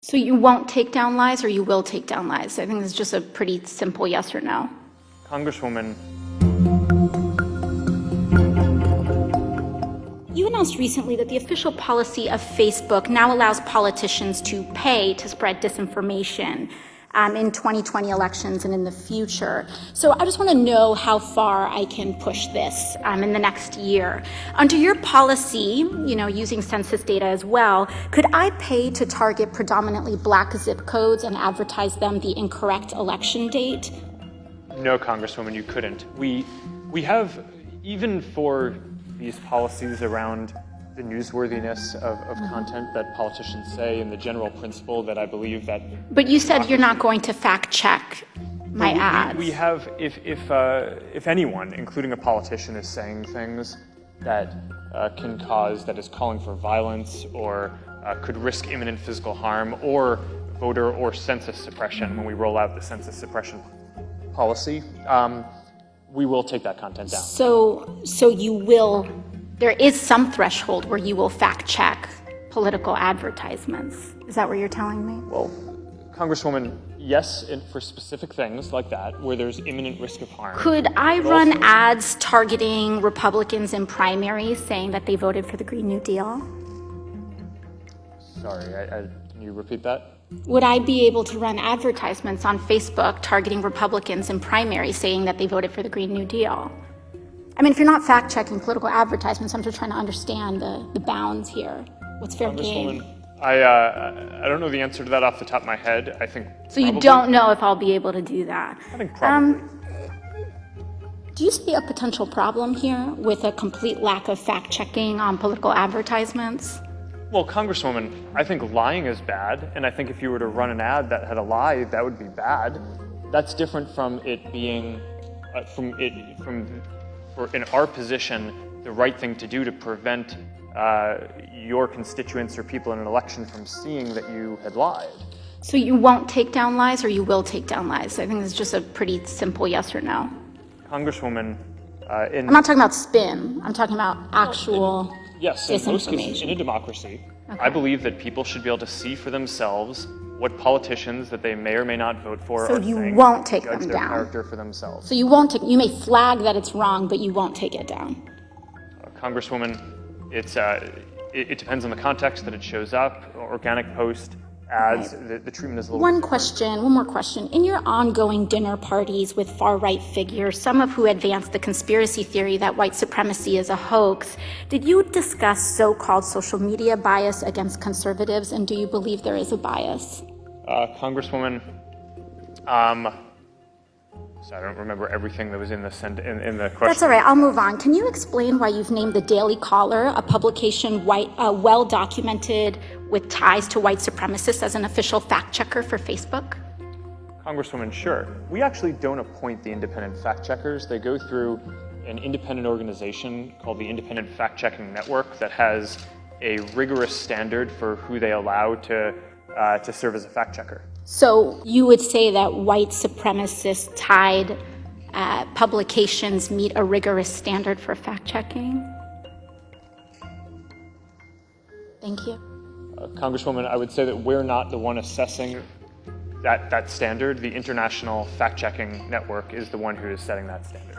So you won't take down lies, or you will take down lies? I think it's just a pretty simple yes or no. Congresswoman. You announced recently that the official policy of Facebook now allows politicians to pay to spread disinformation in 2020 elections and in the future. So I just want to know how far I can push this in the next year. Under your policy, using census data as well, could I pay to target predominantly Black zip codes and advertise them the incorrect election date? No, Congresswoman, you couldn't. We have, even for these policies around the newsworthiness of content that politicians say, and the general principle that I believe that... But you said you're not going to fact check my ads. We have, if anyone, including a politician, is saying things that can cause, that is calling for violence, or could risk imminent physical harm, or voter or census suppression when we roll out the census suppression policy, we will take that content down. So you will... There is some threshold where you will fact check political advertisements. Is that what you're telling me? Well, Congresswoman, yes, and for specific things like that, where there's imminent risk of harm. Could I run ads targeting Republicans in primaries saying that they voted for the Green New Deal? Sorry, can you repeat that? Would I be able to run advertisements on Facebook targeting Republicans in primaries saying that they voted for the Green New Deal? I mean, if you're not fact-checking political advertisements, I'm just trying to understand the bounds here. What's fair game? I don't know the answer to that off the top of my head. I think So you don't know if I'll be able to do that? I think probably. Do you see a potential problem here with a complete lack of fact-checking on political advertisements? Well, Congresswoman, I think lying is bad, and I think if you were to run an ad that had a lie, that would be bad. That's different from it being, in our position, the right thing to do to prevent your constituents or people in an election from seeing that you had lied. So you won't take down lies, or you will take down lies? I think it's just a pretty simple yes or no. Congresswoman, I'm not talking about spin. I'm talking about actual yes, in most cases, in a democracy, okay. I believe that people should be able to see for themselves what politicians that they may or may not vote for so are you saying, won't take judge them their down. Character for themselves. So you won't take. You may flag that it's wrong, but you won't take it down. Congresswoman, it depends on the context that it shows up. Organic post, ads, right. the treatment is a little One more question. In your ongoing dinner parties with far-right figures, some of who advanced the conspiracy theory that white supremacy is a hoax, did you discuss so-called social media bias against conservatives, and do you believe there is a bias? Congresswoman, so I don't remember everything that was in the question. That's all right, I'll move on. Can you explain why you've named the Daily Caller, a publication well-documented with ties to white supremacists, as an official fact-checker for Facebook? Congresswoman, sure. We actually don't appoint the independent fact-checkers. They go through an independent organization called the Independent Fact-Checking Network that has a rigorous standard for who they allow to serve as a fact-checker. So you would say that white supremacist-tied publications meet a rigorous standard for fact-checking? Thank you. Congresswoman, I would say that we're not the one assessing that standard. The International Fact-Checking Network is the one who is setting that standard.